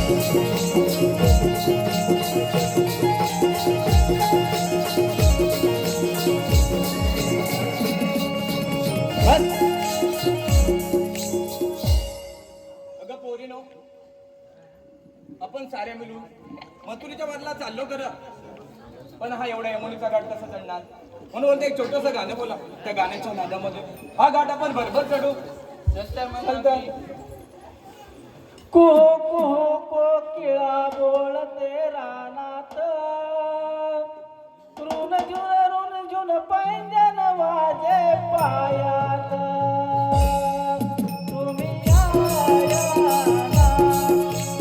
अगं पोरीनो, आपण सारे मिळून मथुरेच्या वाटला चाललो खरं, पण हा एवढा यमुनेचा घाट कसा चढणार? म्हणून बोलते एक छोटस गाणं बोला. त्या गाण्याच्या नादामध्ये हा घाट आपण भरभर चढू. कुहो कुहो कोकिळा बोलते रानात, ऋण झुन पैंजन वाजे पायात. तुम्ही आया ना, तुम्ही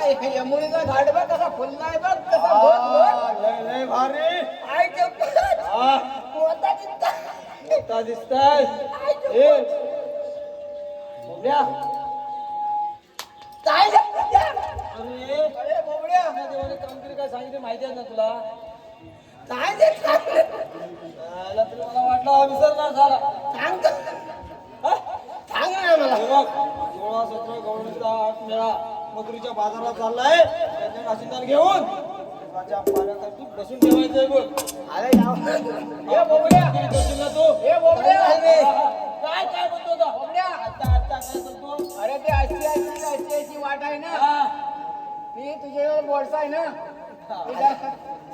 ऐका यमुनेचा घाट बघ कसा फुललाय बघ कसा भोत लय भारी आय मोठा दिसताय. काय अरे बोबड्या, देवाने कामगिरी काय सांगितली माहिती आहे ना तुला? काय ते तुला मला वाटलं विसरणार झाला. सांग सांग ना मला. 16, 17 गवळणीचा 8 मेळा मथुरेच्या बाजारात चाललाय. त्यांच्या नाशिंदार घेऊन माझ्या पाण्यासाठी बसून ठेवायचंय बघ. अरे हे बोबड्या तू हे बोबड्या काय काय म्हणतो होता बोबड्या आता काय करतो? अरे ते आयसीआयची वाट आहे ना, मी तुझ्यावर बोलसा आहे ना,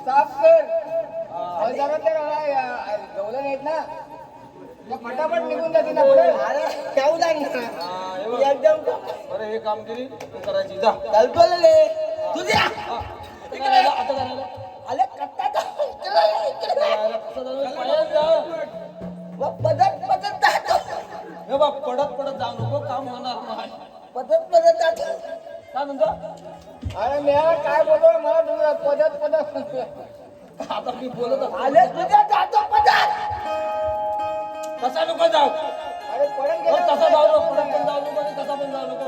साफ कर. जरा ते गवलं नाहीत ना, फटाफट निघून जाते ना पुढे. अरे ठेवू लागेल एकदम. अरे हे कामगिरी तू करायची जा. कल्पले तुझ्या आता काय झालं? आले कट्टा पदत जातो हे बघ पडत पडत जाऊ नको काम होणार नाही. पदत जातो काय म्हणतो अरे मी काय बोलतो मला तुझं पदत आता मी बोलत आहे. आले तुझ्या जातो पदत कसा नको जाऊ अरे पडत हो, तसा जाऊ नको पडत पण जाऊ नको आणि कसा पण जाऊ नको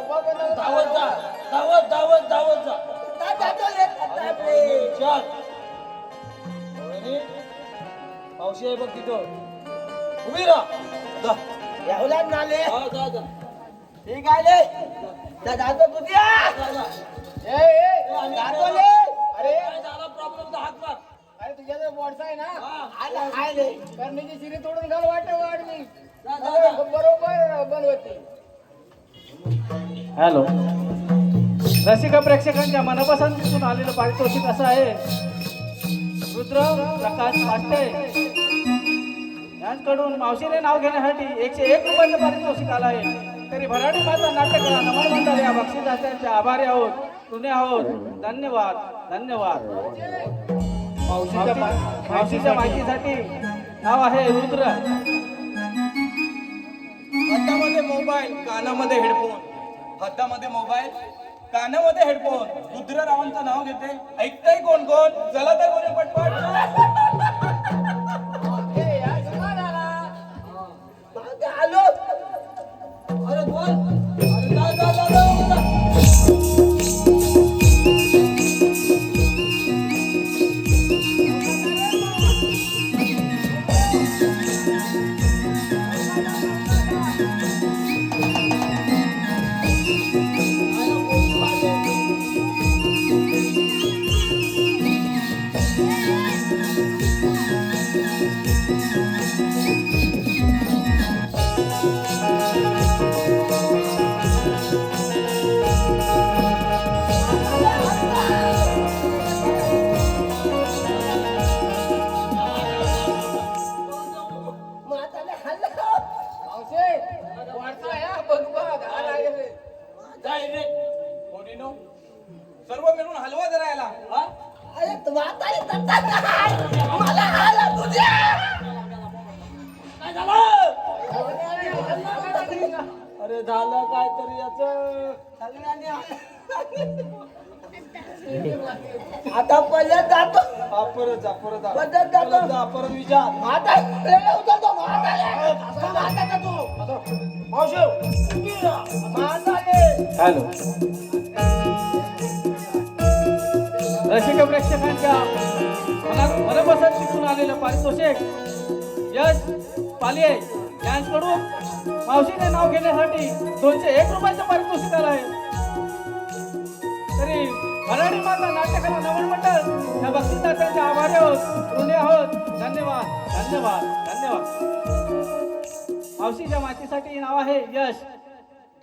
धावत जा धावत धावत धावत जा विचार पावशी आहे बघ तिथं उभी राहा जा. एवढा नाले हा, जा जा ठीक आहे जातो तुझ्या जा, जा. जातो ले अरे काय झाला प्रॉब्लेम तर हात मार. अरे तुझ्या बोर्डचा आहे ना हा. आला आले करण्याची शिरी तोडून घाल वाढली जा, जा, जा. बरोबर बंद होती हॅलो रसिका प्रेक्षकांच्या मनपसंतीतून आलेलं पारितोषिक असं आहे रुद्र प्रकाश पाटे यांकडून मावशीने नाव घेण्यासाठी 101 रुपयाचं पारितोषिक आलं आहे. तरी भराडी माता नाट्यकला नमन मंडळ या बक्षिसाचे आभारी आहोत ऋणी आहोत. धन्यवाद धन्यवाद. मावशीच्या माहितीसाठी नाव आहे रुद्र. हातामध्ये मोबाईल कानामध्ये हेडफोन, हातामध्ये मोबाईल कानामध्ये हेडफोन. रुद्ररावांचं नाव घेते, ऐकतंय कोण कोण? चला तर कोणी पटपट. आलो अरे बोल अरे जा जा जा जा, जा. जा इकडे. पोरीनो, सर्व मिळून हलवा जरा याला. हा? मला आला तुझ्या काय झालं अरे झालं काय तरी याच आता पहिले जातो परत जा परत जा परत जातो. परत जा परत विचार माता उतरतो माता हॅलो रसिका प्रेक्षकांच्या मनपसंतीतून आलेलं पारितोषिक यश पालिये यांकडून मावशीने नाव घेण्यासाठी 201 रुपयाचं पारितोषिक आलं आहे. तरी भराडी माता नाट्यकला नमन मंडळ या बक्षिसाचे आभारी आहोत ऋणी आहोत. धन्यवाद धन्यवाद धन्यवाद. मावशीच्या माहितीसाठी नाव आहे यश.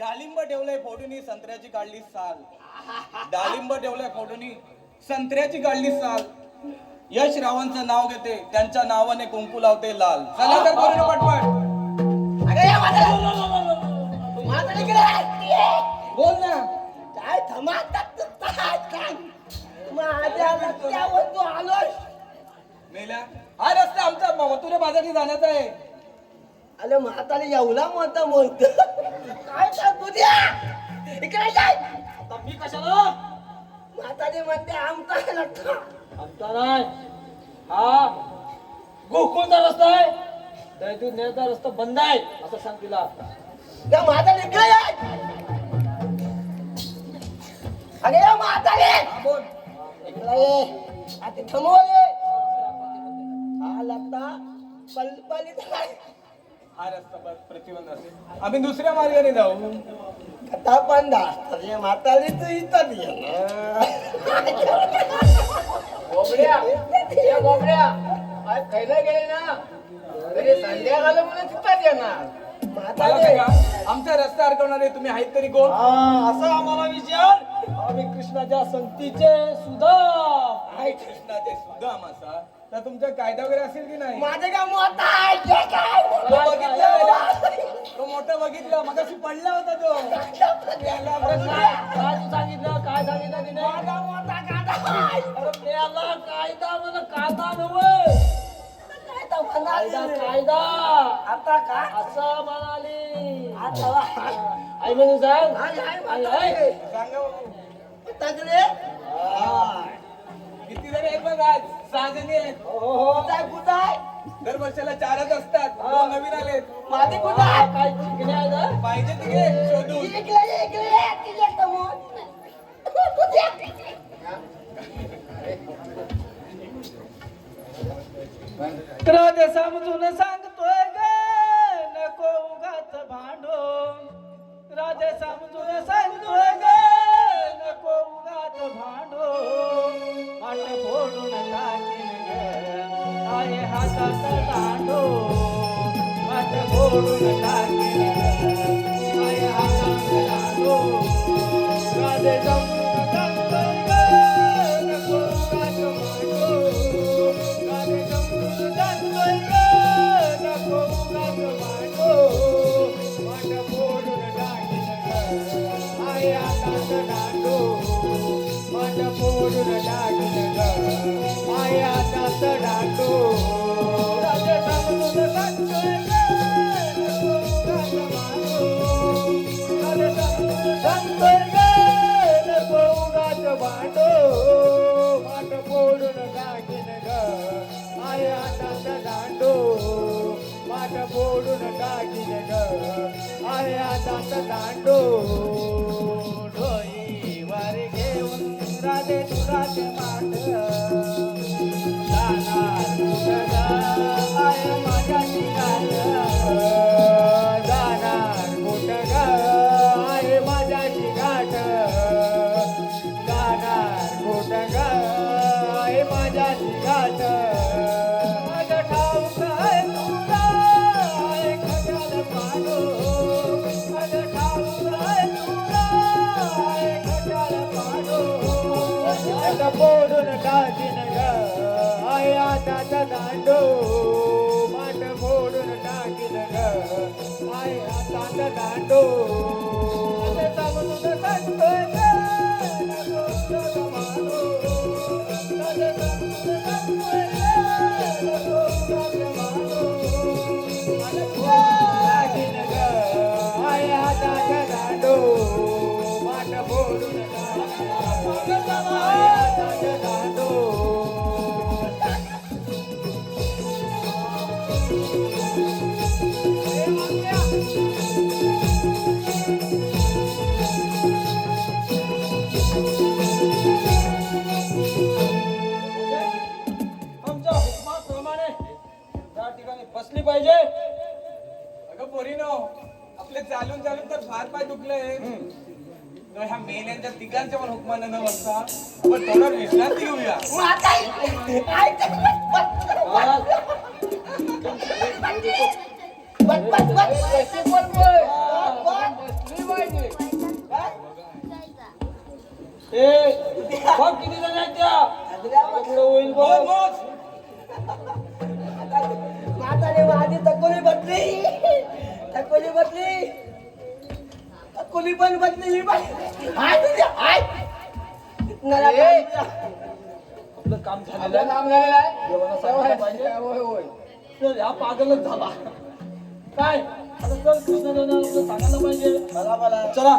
डाळिंब ठेवलंय फोडूनी, संत्र्याची काढली साल. डाळिंब ठेवलंय फोडूनी, संत्र्याची काढली साल. यश रावांचं नाव घेते, त्यांच्या नावाने कुंकू लावते लाल. चला तर करू पटपट. बोल ना काय धमाकात माझ्या रस्त्यावर तू आलोस. मेल्या हा रस्ता आमचा मथुरा बाजारी जाण्याचा आहे. अरे म्हाताला एवढा मोठा बोलतो काय तर तुझ्या इकडे जाय. आता मी कशाला म्हातारी म्हणते आमचा रस्ता आमचा नाही हा गोकुळचा रस्ता आहे दैतूत नेण्याचा रस्ता बंद आहे असं सांग तिला त्या म्हातारी इकडे जाय. अरे या म्हातारी बोल. इकडे ये आता थांबवले हा लता पलपलीत आहे. हा रस्ता प्रतिबंध असेल, आम्ही दुसऱ्या मार्गाने जाऊ. कथा पण अरे म्हातारी तू इथं ये गोबड्या गोबड्या आज खायला गेले ना तरी संध्याकाळ म्हणून तिथंच येणार. मला म्हातारी सांगा, आमचा रस्ता अडकवणारे तुम्ही आहेत तरी कोण? असं आम्हाला विचार आम्ही कृष्णाच्या संतीचे सुद्धा आहे कृष्णाचे सुदाम असा, तर तुमचा कायदा वगैरे असेल की नाही? माझं का मोठा आहे ते काय तो बघितला नाही? तो मोठा बघितला, मगाशी पडला होता तो. काय तू सांगितलं काय सांगितलं तिने माझा मोठा अरे मेला कायदा मला कायदा नव्हे कायदा कायदा आता का असं म्हणाली आई म्हणून सांग आई आई सांगा बाबू. तगडे किती जण आहेत बघ आज 6 जणी आहेत. कुठाय कुठाय दर वर्षाला 4च असतात. 2 नवीन आलेत. माझी कुठाय काय चिकणे आहे ना पाहिजे ते घे शोधून. इकडे तिच्या समोर राधे समजून सांगतोय ग नको उगाच भांडो राधे समजून सांगतोय ग नको उगाच भांडो वाट फोडून टाकीन ग आहे हातात दांडो वाट फोडून टाकीन ग आहे हातात दांडो राधे समजून सांगतोय ग नको उगाच भांडो राधे समजून सांगतोय ग नको उगाच भांडो वाट फोडून टाकीन ग आहे हातात दांडो वाट फोडून टाकीन ग आहे हातात दांडो राधे समजून सांगतोय ग नको उगाच भांडो राधे समजून सांगतोय ग नको उगाच भांडो वाट फोडून टाकीन ग आहे हातात दांडो वाट फोडून टाकीन ग आहे हातात दांडो डोईवर घेऊन राधे तुराचे माठ जाणार कुठं ग आहे माझ्या ठिकाण जाणार कुठं ग आहे माझ्या ठिकाण जाणार कुठं ग आहे माझ्या ठिकाण माझं ठाऊक आहे तुला आहे खट्याल पाडो माझं ठाऊक आहे तुला आहे खट्याल पाडो आता फोडून टाकीन ग आहे हाताचा दांडो माठ फोडून टाकीन ग आहे हाताचा दांडो आता समजून सांगतोय ग नको उगाच भांडो. आता समजून सांगतोय ग नको उगाच भांडो. आता फोडून टाकीन ग आहे हाताचा दांडो माठ फोडून टाकीन ग आहे हाताचा दांडो आमच्या हुकमाप्रमाणे त्या ठिकाणी बसली पाहिजे अगं पोरीनो आपले चालून चालून तर फार पाय दुखले. तर ह्या मेल्यांच्या तिघांच्या पण हुकमानं न बसता आपण थोडं विश्रांती घेऊया. कशी बोलतोय बसली पाहिजे ए बघ किती जण आहेत त्या पुढे होईल मोज, बघ मोज. म्हातारे माझी तकोली बसली तकोली बसली तकोली पण बसलेली पाहिजे हाय तुझ्या हाय आपलं काम झालेलं आपलं आहे. काम झालेलं आहे देवाला सांगितलं पाहिजे. होय होय चल हा पागलच झाला काय आता चल कृष्णदेवनाला सांगायला पाहिजे चला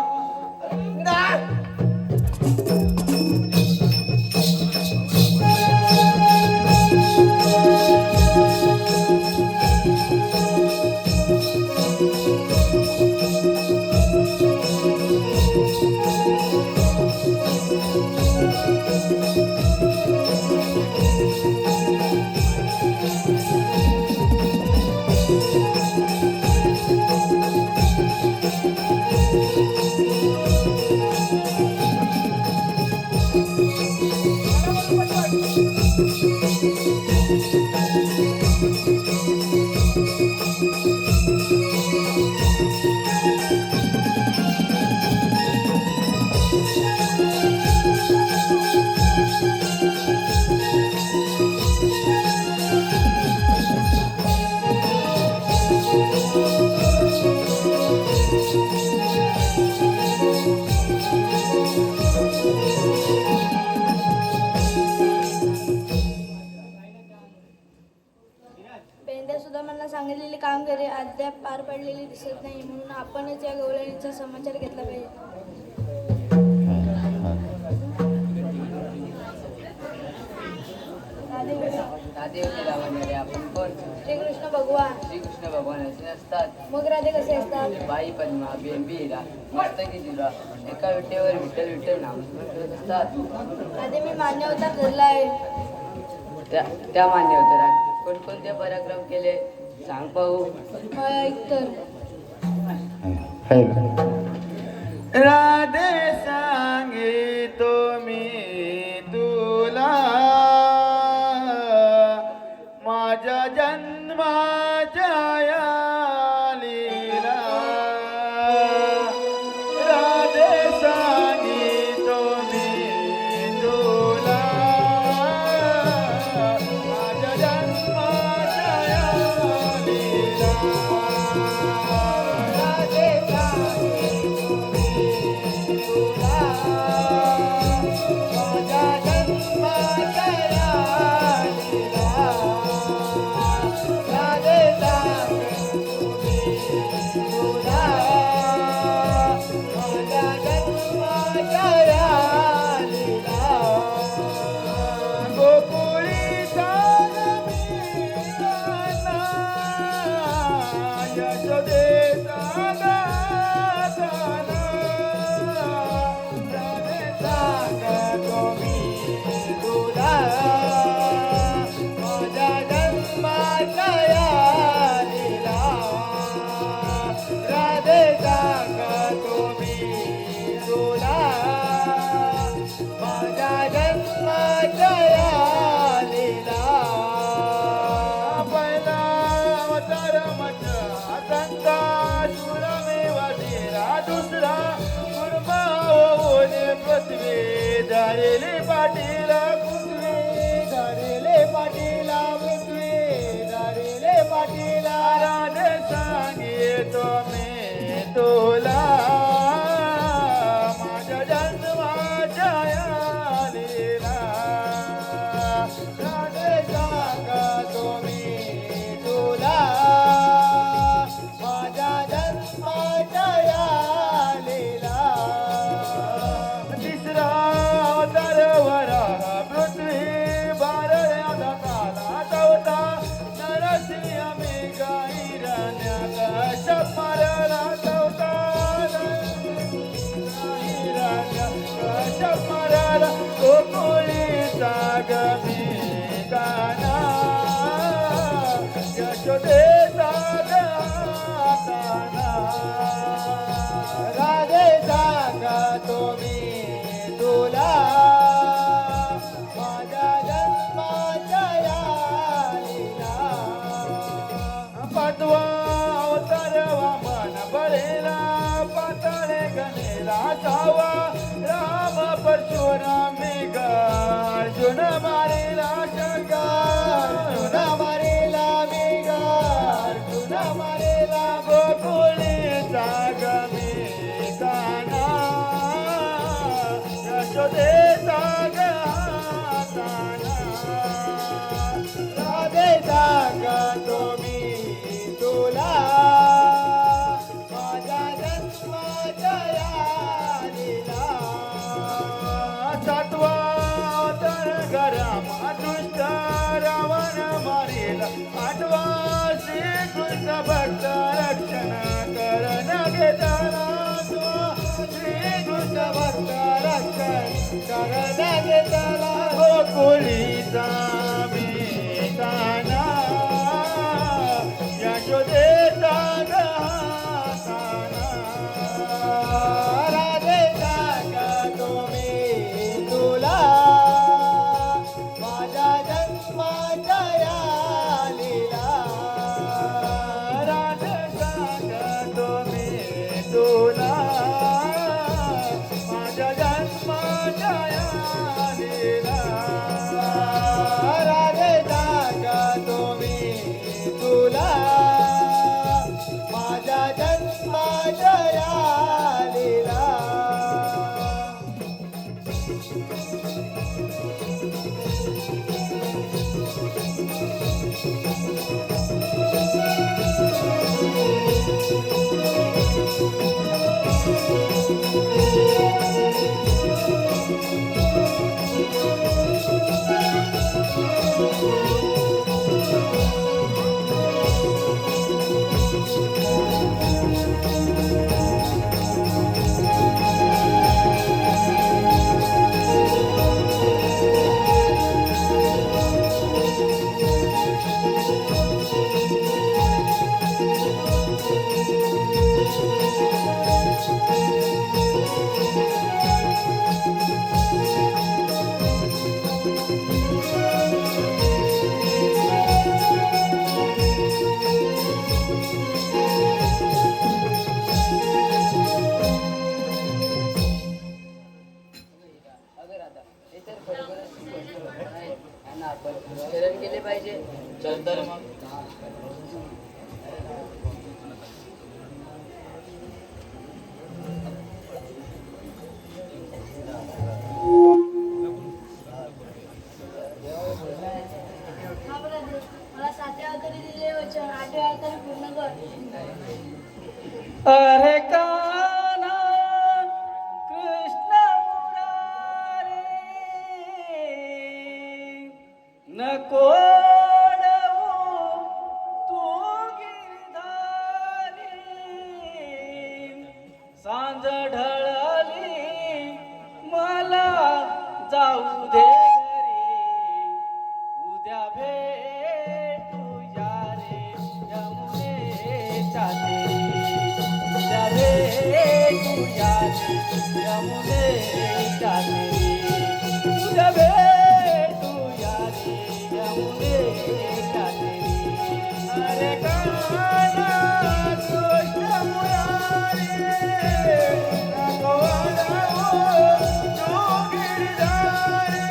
कामगिरी अद्याप पार पडलेली दिसत नाही, म्हणून आपणच या गवळणीचा समाचार घेतला पाहिजे. राधे लावण्य रे आपण कोण? श्रीकृष्ण भगवान. श्रीकृष्ण भगवान असे असतात. मग राधे कसे असतात? बाई पद्मा बेंबी हिरा मस्तकी जिरा एका विटेवर विठ्ठल विठ्ठल नाम करत असतात. राधे मी मान्यवता धरला आहे. त्या मान्य होतं कोणकोणते पराक्रम केले सांग पाहू. ऐक तर. राधे सांगितो मी तुला माझ्या जन्माच्या या लीला. राधे सांगितो मी तुला माझ्या जन्माच्या या लीला. राधे सांगितो मी तुला माझ्या जन्माच्या या लीला. राधे सांगितो मी तुला माझ्या जन्माच्या या लीला. गोकुळी सांगमीना यशोदेचा गाताना. राधे सांगतो मी तुला माझ्या जन्माच्या या लीला. राधे सांगतो मी तुला माझ्या जन्माच्या या लीला. पहिला अवतार म्हटला संता सुरमेवा धीरा. दुसरा कुर्मा होऊन पृथ्वी धरले पाटीला पृथ्वी धरले पाटीला पृथ्वी धरले पाटीला. राधे सांगितो मी तुला माझ्या जन्माच्या या लीला. राधे सांगतो मी तुला माझ्या जन्माच्या या लीला. तिसरा अवतार वराह पृथ्वी बारण्याचा काला. चौथा नरसिंह मेघा हिरण्या कश्यप मारला. चौथा हिरण्य कश्यप मारला. गोकुळीचा गमीताना यशोदेचा गाताना. राधे सांगतो मी तुला माझ्या जन्माच्या या लीला. पाचवा अवतार वामन बळेला पाताळे गणेला. सहावा राम परशुराम मेघा अर्जुन मारेला शंका. अर्जुन मारेला मेघा अर्जुन मारेला. गोकुळीचा गमीताना यशोदेचा गाताना. राधे सांगतो मी तुला माझ्या जन्माच्या या लीला. सातवा अवतार गरमा दुष्ट रावण मारेला. आठवा श्रीकृष्ण भक्त रक्षण करण घेतला. श्रीकृष्ण भक्त रक्षण करण घेतला. गोकुळीचा मीताना यशोदेचा गाताना. राधे सांगतो मी तुला माझ्या जन्माच्या या लीला. राधे सांगतो मी तुला माझ्या जन्माच्या या लीला. राधे सांगतो आपण शरण केले पाहिजे. चल तर मग. हा ब्रदर, मला 7व्या अवतारी दिलेले वचन 8व्या अवतारी पूर्ण कर. अरे काना कृष्ण मुरारी नको तू गिरधारी सांज ढळली मला जाऊ दे घरी उद्या भेटूया रे यमुनेच्या तीरी उद्या भेटूया रे यमुनेच्या तीरी उद्या भेटूया रे यमुनेच्या तीरी अरे काना कृष्ण मुरारी नको तू गिरधारी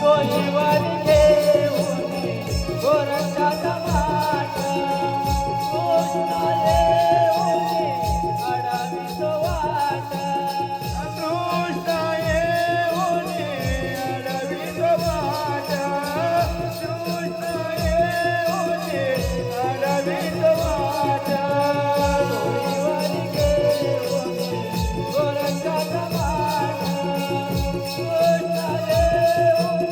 गोईवारी घेऊन गोरखा टमाट कृष्ण येऊन अडावीत वाट कृष्ण येऊन अडावीत वाट कृष्ण येऊन अडावीत वाट गोईवारी घेऊन गोरखा टमाट कृष्ण येऊन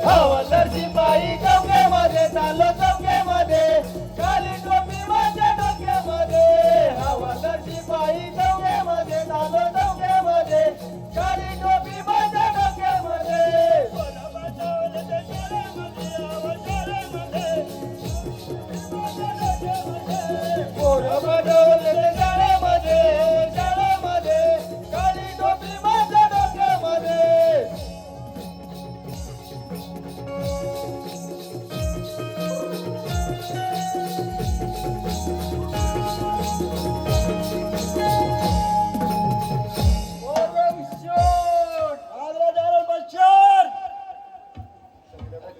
हवालदारची बाई चौक्यामध्ये चाललो चौक्यामध्ये काली टोपी माझ्या डोक्यामध्ये हवालदारची बाई चौक्यामध्ये चाललो चौक्यामध्ये काली टोपी माझ्या डोक्यामध्ये पोरं बडवले शाळेमध्ये शाळेमध्ये काली टोपी माझ्या डोक्यामध्ये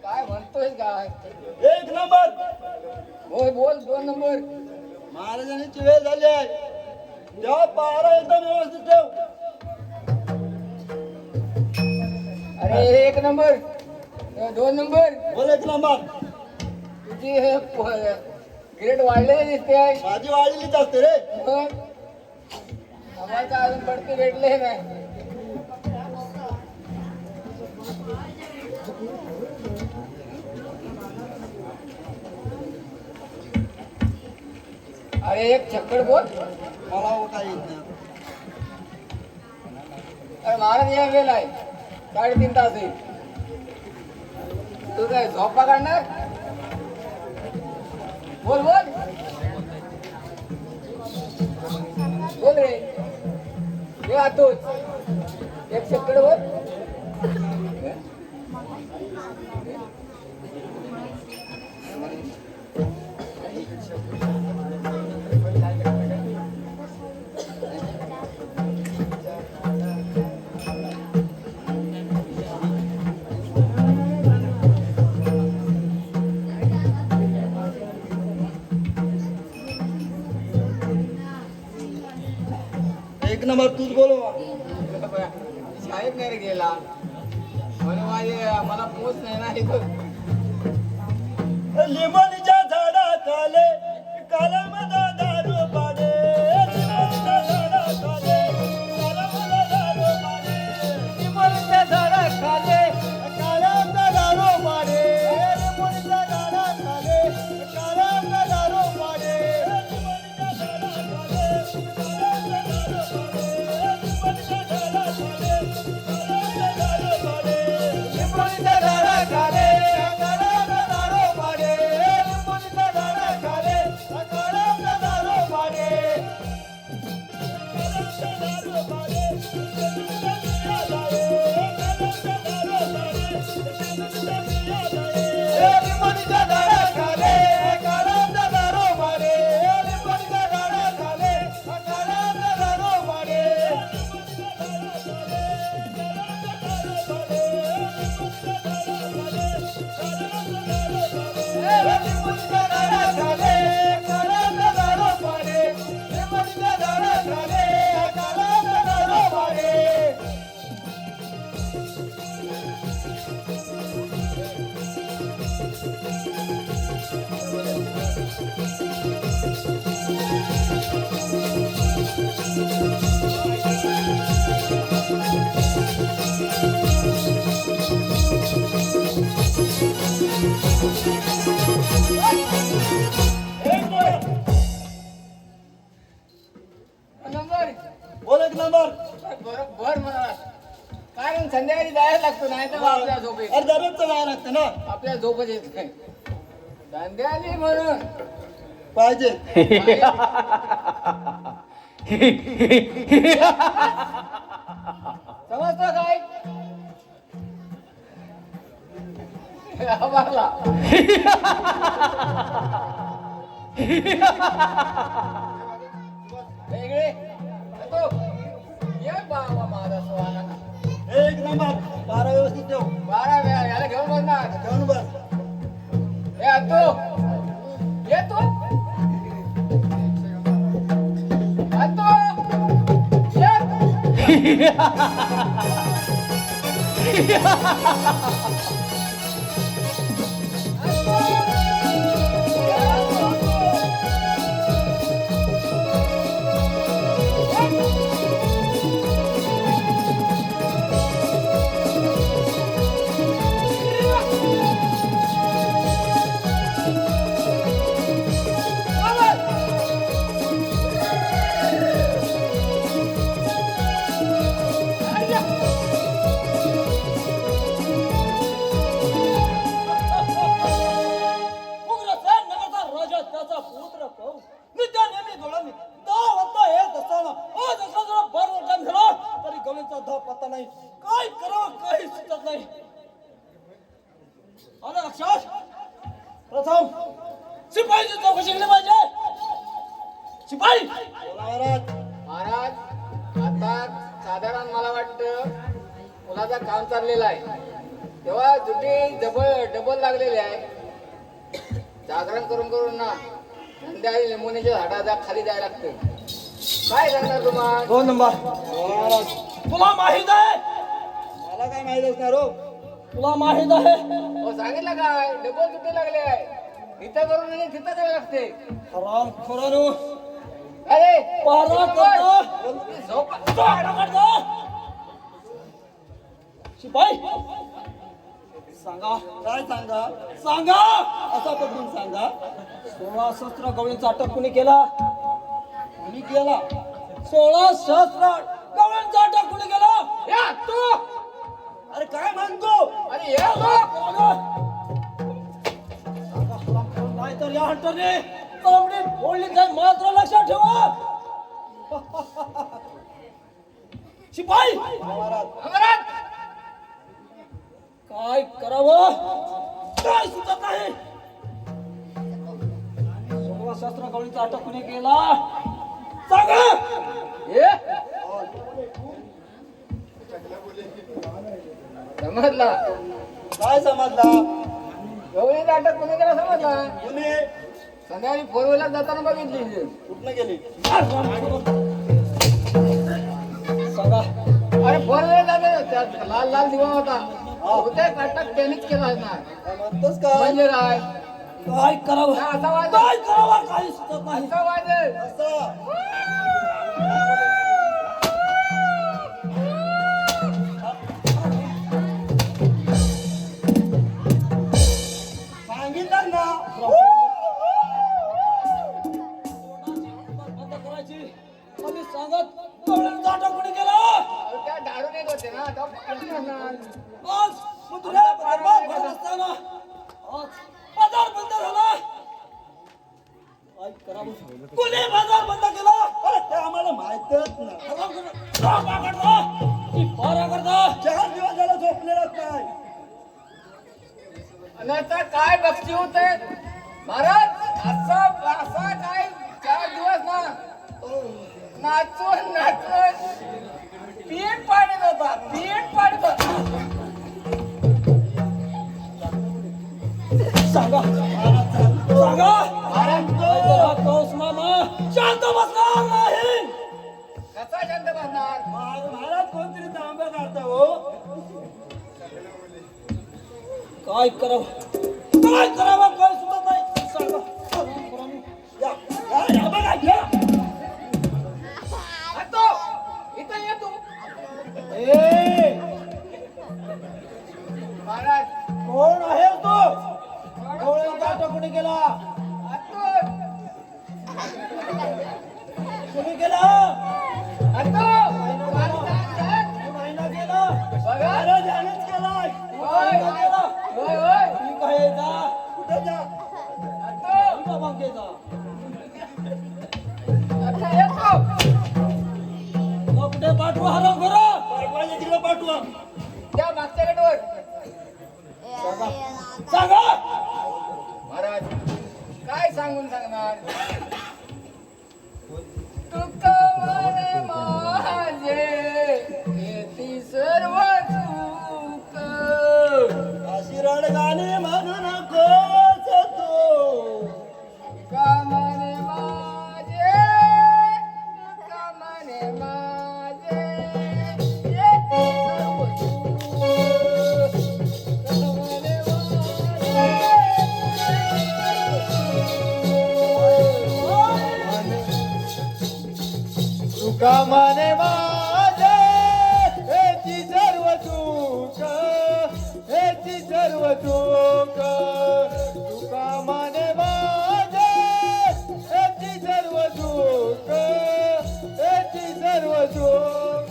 काय म्हणतोय काय एक नंबर बोल बोल 2 नंबर. महाराजांची वेळ झाली आहे तेव्हा पारा एकदम व्यवस्थित ठेव अरे 1 नंबर 2 नंबर. बोल एक नंबर तुझी हे ग्रेड वाढलेली दिसते आहे. माझी वाढलेलीच असते रे मग आम्हाला अजून पडते भेटले नाही. अरे एक छक्कड बोल. मला हो काही येत नाही अरे महाराज या गेलाय 3.5 तास आहे. तू काय झोपा काढणार. बोल बोल बोल रे. हे आतोच एक छक्कड बोल. एक नंबर तूच बोल शाळेत नाही रे गेला म्हणे मला पोच नाही ना इथं. लिंबोनीच्या झाडाखाले कालमदा दारू पाडे लिंबोनीच्या झाडाखाले कालमदा दारू पाडे लिंबोनीच्या झाडाखाले कालमदा दारू पाडे लिंबोनीच्या झाडाखाले कालमदा दारू पाडे लिंबोनीच्या झाडाखाले कालमदा दारू पाडे लिंबोनीच्या झाडाखाले कालमदा दारू पाडे लिंबोनीच्या झाडाखाले कालमदा दारू पाडे नंबर बोल एक नंबर. बरोबर म्हणाला. कारण संध्याकाळी जायला लागतो नाही तर आपल्या झोपेत अरे दररोजचं जावं लागतं ना. आपल्या झोपच येत नाही. संध्याकाळी म्हणून पाहिजे. समजतो काय आम्हाला वेगळे येतो. ये बाबा माझा सोहाना. एक नंबर. 12 व्यवस्थित ठेव. 12 वेळा याला घेऊन बसणार. घेऊन बस. ए आतो ये तू आतो ये उग्रसेन नगरचा राजा त्याचा पुत्र पाहू नित्या नेहमी गवळणी 10 वाजता येत असताना आज असा जरा 12 टाइम झाला तरी गवळीचा धा पत्ता नाही. काय करावं काही सुचत नाही. आलं लक्षात. प्रथम शिपाईची चौकशी केली पाहिजे. शिपाई महाराज आता साधारण मला वाटतं मुलाचं काम चाललेलं आहे तेव्हा दुटी डबल लागलेली आहे. जागरण करून करून ना संध्याकाळी लिंबोनीच्या झाडाचा खाली जायला लागतं. काय सांगणार तुम्हाला 2 नंबर. तुला माहित आहे. मला काय माहित असणार हो. तुला माहित आहे. हो सांगितलं काय डबल दुटी लागले आहे. इथं करून आणि तिथं जायला लागते. हराम खोरानो अरे पहारा करता. झोप पहारा करता. शिपाई सांगा. काय सांगा. सांगा. असा पद्धतीने सांगा. 16 शस्त्र गवळींचा अटक कुणी केला. मी केला. 16 शस्त्र गवळींचा अटक कुणी केला. या तू अरे काय म्हणतो. अरे या तू नाही तर या हंटरने तांबडी फोडली जाईल मात्र लक्षात ठेवा. शिपाई महाराज काय करावं काय सुचत नाही. 16 शस्त्र गवळींचा अटक कुणी केला सांगा. ये समजला. काय समजला. गवळी नाटक कोणी केला समजला. कुणी संध्याकाळी 4 व्हीलर जाताना बघितली. कुठनं गेली. सांगा. अरे 4 व्हीलर जाताना त्यात लाल लाल दिवा होता. होते नाटक त्यांनीच केला असणार. काय म्हणतोस काय. म्हणजे काय काय करावं काय असा वाद काय करावं काही सुचत नाही. असा वाजल. असं सांगितलं ना. बंद करायची आणि सांगत गवळींचा अटक कुणी केला. अहो, त्या दारू नेत होते ना तेव्हा पकडून आणणार. आज मथुरा दरबार भरत असताना आज बाजार बंद झाला. काय करावं कुणी बाजार बंद केला. अरे ते आम्हाला माहितच ना. ती पारा करता 4 दिवस झाला झोपलेलाच नाही. आणि आता काय बक्षी होते महाराज असं असा काय 4 दिवस ना नाचून नाचून पीठ पाडत होता. पीठ पाडत होता. सांगा. सांगा जरा कौस मामा शांत बसणार नाही. कसा शांत बसणार? महाराज कोणतरी तांब्या काढता हो. काय करावं काय सुद्धा नाही सांगा. या, या बघा घ्या. आतो, इथं ये तू. महाराज कोण आहे तो डोळ्याचा कोणी केला आतो, कोणी केला आतो. महिना केला बघा. अरे ध्यानच केलाय होय. केला होय, होय. ठीक आहे जा कुठे जा आतो, तुझा मागे जा आता येतो. मग कुठे पाठवा हराम करा पाठवायच्या तिकडे पाठवा त्या मागच्या गेटवर. सांगा महाराज काय सांगून सांगणार? तुका म्हणे माझे येती सर्व चूक. अशी रडगाणी म्हणू नकोस तू तुका म्हणे माझे, तुका म्हणे माझे येती सर्व चूक. तुका म्हणे तुका म्हणे माझे हेची सर्व चूक हेची सर्व चूक तुका म्हणे माझे हेची सर्व चूक हेची सर्व चूक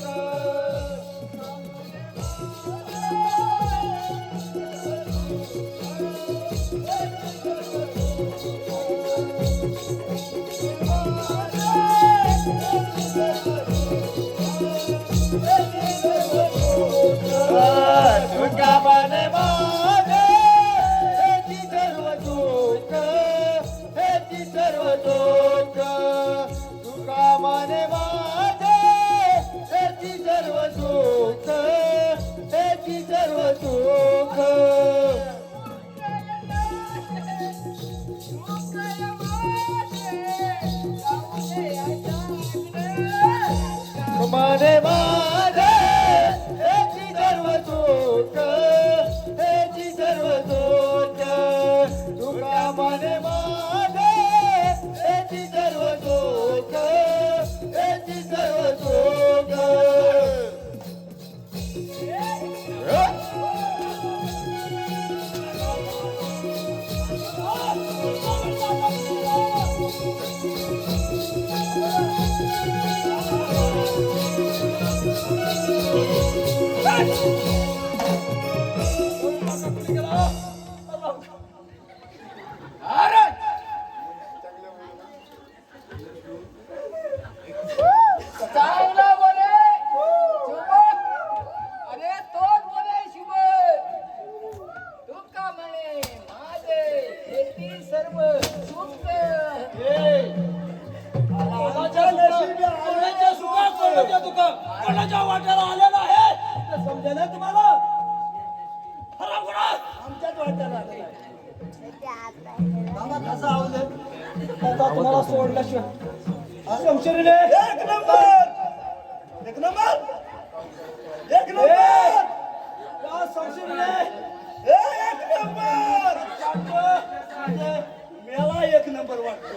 तुका म्हणे माझे हेची सर्व चूक हेची सर्व चूक तुका म्हणे माझे हेची सर्व चूक हेची सर्व चूक म्हणे माझे हेची सर्व चूक हेची सर्व चूक तुका म्हणे माझे हेची सर्व चूक हेची सर्व चूक चांगला बोले शुभ. अरे तोच बोले शुभ. तुका म्हणे माझे येती सर्व सुख. कोणाच्या सुखात कोणाच्या दुःखात कोणाच्या वाट्याला आलेला आहे ते समजेल ना तुम्हाला हराम करा आमच्याच वाट्याला आलेला आहे बाबा कसा आवले आता तुम्हाला सोडल्याशिवाय शमशेरीने एक नंबर एक नंबर एक नंबर का शमशेरीने एक नंबर मेला एक नंबर वाटतो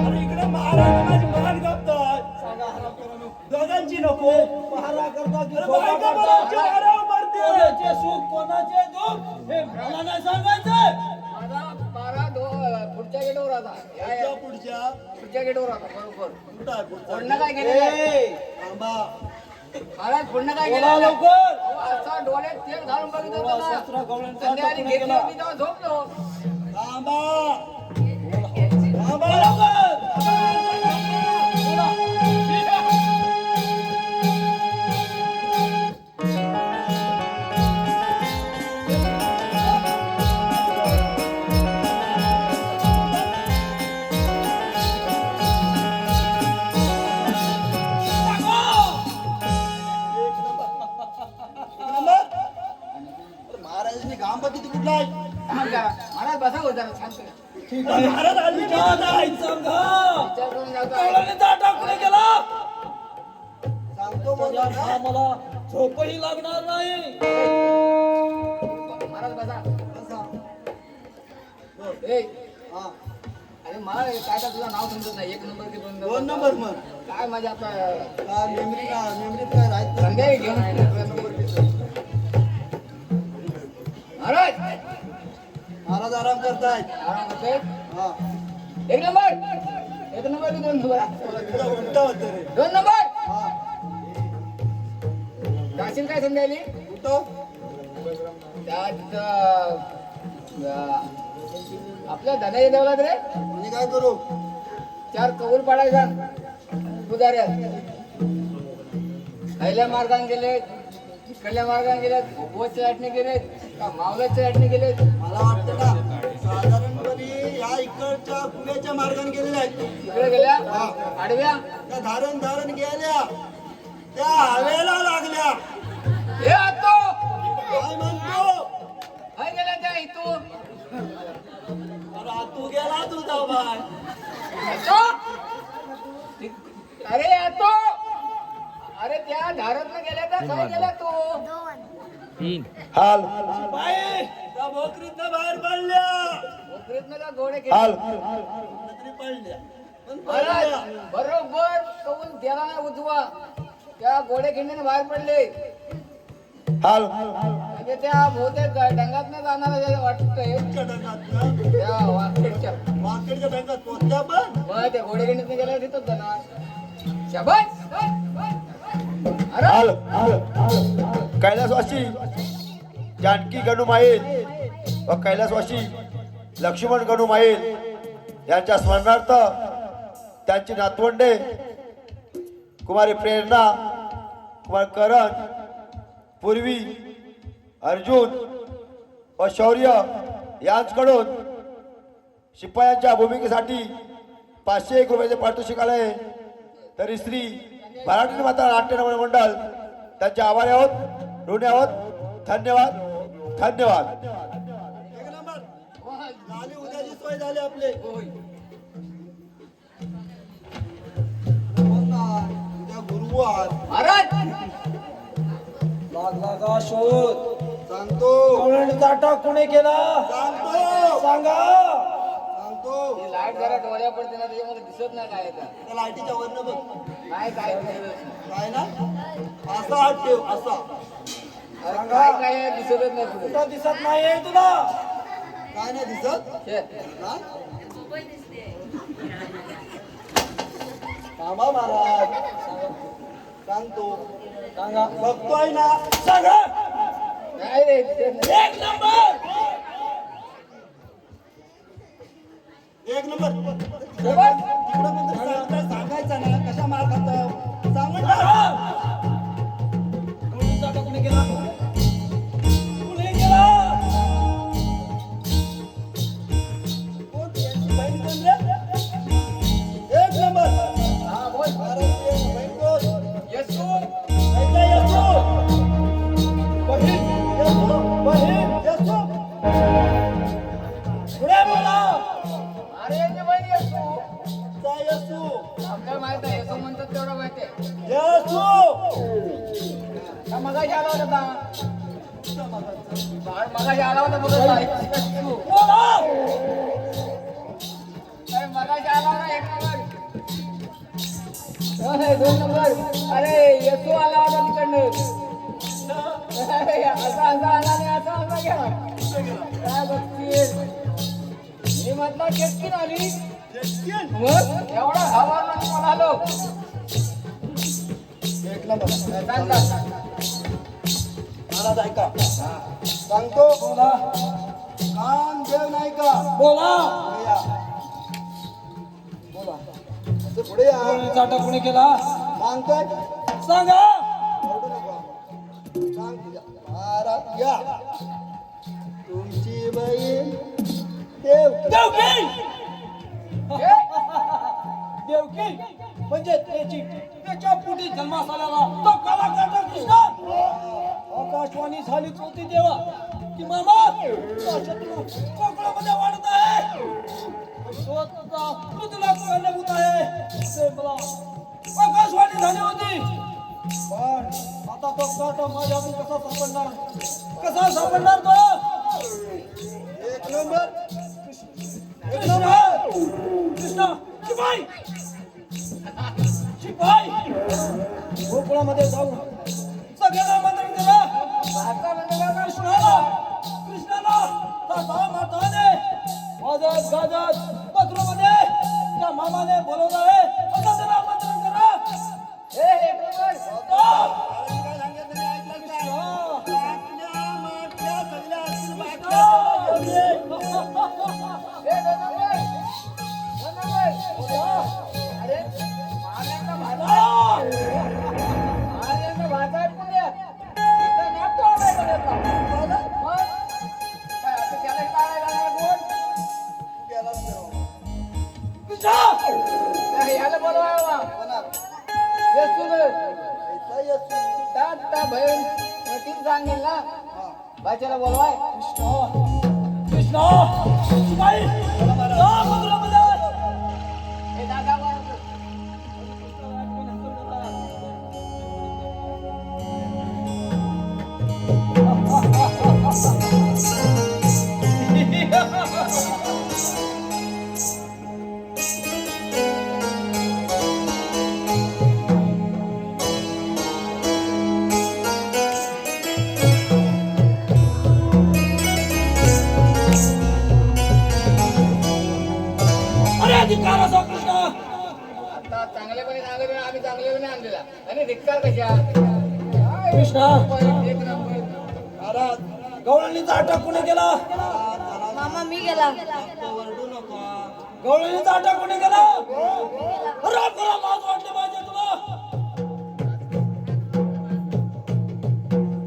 अरे इकडे महाराज माझी मान कापतात सांगा हराम करू दोघांची नको पहारा करता की बायका बरोबरची हराम करते कोणाचे सुख कोणाचे दुःख हे मला नाही सांगायचं माझा पुढच्या गेटवर आता पुढच्या गेटवर आता बरोबर. पुढनं काय केलं? महाराज पुढनं काय बोला केलं? लवकर अहो, असा डोळ्यात तेल घालून बघित होतो ना. शस्त्र गवळणचा संध्याकाळी पुढे घेतली गेला. होती तेव्हा झोपलो. थांबा थांबा लवकर महाराजांनी घाम किती कुठला आहे थांब जरा. महाराज बसा हो जरा सांगतो ना. ठीक आहे महाराज आली का नाही सांगा विचार करून जातो. गवळणी जाटा कुठे गेला सांगतो तर या मला झोपही लागणार नाही महाराज बसा. ए, अरे मला काय का तुझं नाव समजत नाही. एक नंबर की दोन नंबर मग काय माझ्या आता मेमरीत काय राहत संध्याकाळी घेऊन महाराज महाराज आराम करतायत आराम करतोय. एक नंबर की दोन नंबर उलटा होत रे दोन नंबर जाशील काय संध्याकाळी त्यात आपल्या धनाजी देवला रे म्हणजे काय करू 4 कौल पाडायचा पुजाऱ्या पहिल्या मार्गाने गेलेत इकडल्या मार्गाने गेलेत भोपवच्या लाटणे गेलेत का मावलाच्या लाटणे गेलेत. मला वाटतं ना साधारणपणे या इकडच्या पुण्याच्या मार्गाने गेलेल्या आहेत इकडे गेल्या आडव्या त्या धारण गेल्या त्या हवेला लागल्या हे आतो काय म्हणतो काय गेल्या त्या इथून तू गेला तुझा बाय आतो? अरे आतो अरे त्या धारतनं गेल्या तर काय गेल्या तू हाल त्या भोकरीतनं बाहेर पडल्या नोकरीतनं का घोडे हाल गेले पडल्या महाराज बरोबर कौल द्याला नाही उजवा त्या घोडे खिंडीने बाहेर पडले हाल म्हणजे त्या बहुतेक डंगात जाणार वाटतंय त्या वाकडच्या मार्केटच्या बँकात पोहोचल्या पण मग त्या घोडे खिंडीत गेल्या तिथंच जाणार शाबास अरे हाल कैलासवासी जानकी गणुमाईल व कैलासवासी लक्ष्मण गणुमाईल यांच्या स्मरणार्थ त्यांची नातवंडे कुमारी प्रेरणा कुमार करण पूर्वी अर्जुन व शौर्य यांच्याकडून शिपायांच्या भूमिकेसाठी 501 रुपयाचे पारितोषिक आले. तरी श्री मराठी माता नाट्य मंडळ त्यांचे आभारी आहोत, ऋणी आहोत. धन्यवाद धन्यवाद. एक नंबर झाली उद्याची सोय झाली आपले उद्या गुरुवार महाराज लागला का शोध सांगतो गवळणी जाटा कुणी केला सांगतो सांगा सांगतो लाईट जरा डोळ्या पडते ना त्याच्यामध्ये दिसत नाही काय येतं. त्या लाईटीच्या वरनं बघ काय काय काय ना असा हात ठेव असा अरे काय काय दिसतच नाही पुढे कुठं दिसत नाहीये तुला काय नाही दिसत छे. हा? थांबा महाराज सांगतो सांगा बघतोय ना सांगा काय रे दिसत नाही. एक नंबर एक नंबर शाबास. तिकडं पण तरी सांगायचं ना कशा मार खातो सांगून टाक. गवळणी जाटा कुणी केला कुणी केला कोण यांची बहीण कोण रे? एक नंबर हा बोल महाराजची बहीण कोण? येसू ऐका येसू. बहीण येसू. पुढे बोला अरे याची बहीण येसू चा येसू. आपल्याला माहित आहे येसू म्हणतात तेवढं माहित आहे. येसू. का मगाशी आला होता का? बाळ मगाशी आला होता बघा येसू. बोला अरे मगाशी आला होता एक नंबर नाही, 2 नंबर अरे येसू आला होता तिकडनं अरे, असा आला नाही असा गेला काय बघतील मी म्हटलं केतकीन आली मग एवढा हवा म्हणालो एक नंबर सांगता महाराज ऐका सांगतो बोला कान देव नाही का बोला पुढे या. बोला असं पुढे या गवळणी जाटा कुणी केला सांगतोय सांगा ओरडू नका. सांग तुझ्या महाराज या तुमची बहीण देव देवकी देवकी म्हणजे त्याच्या पोटी जन्मास आलेला तो कलाकार कृष्ण आकाशवाणी झालीच होती तेव्हा की मामा तुझा शत्रू कोकणामध्ये वाढत आहे. मी तुला कळवत आहे ते मला आकाशवाणी झाली होती, पण आता तो काटा माझ्याकडून कसा सापडणार तो? एक नंबर कृष्णा शिपाई शिपाई गोकुळामध्ये जाऊन सगळ्यांना आमंत्रण करा. कृष्णाला माताने वाजत गाजत पत्रोमध्ये त्या मामाने बोलवलं आहे असं त्याला आमंत्रण करा. याला बोलवा बहीण तीन सांगेल ना बाच्याला बोलवाय. कृष्णा शिपाई जा पत्रोमध्ये. हे दादा अरे अधिकार असा कृष्णा. आता चांगलेपणे सांगले आम्ही चांगलेपणे आणलेला आणि धिक्कार कशा कृष्णा एक नंबर. गवळणीचा अटक कोणी केला? मामा मी गेला. गवळणीचा अटक कोणी केला? राम करा लाज वाटली पाहिजे तुला.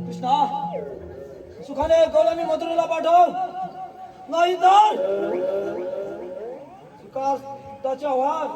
कृष्णा सुखाने गवळणी मथुरेला पाठव, नाही तर सुखास त्याच्या वार.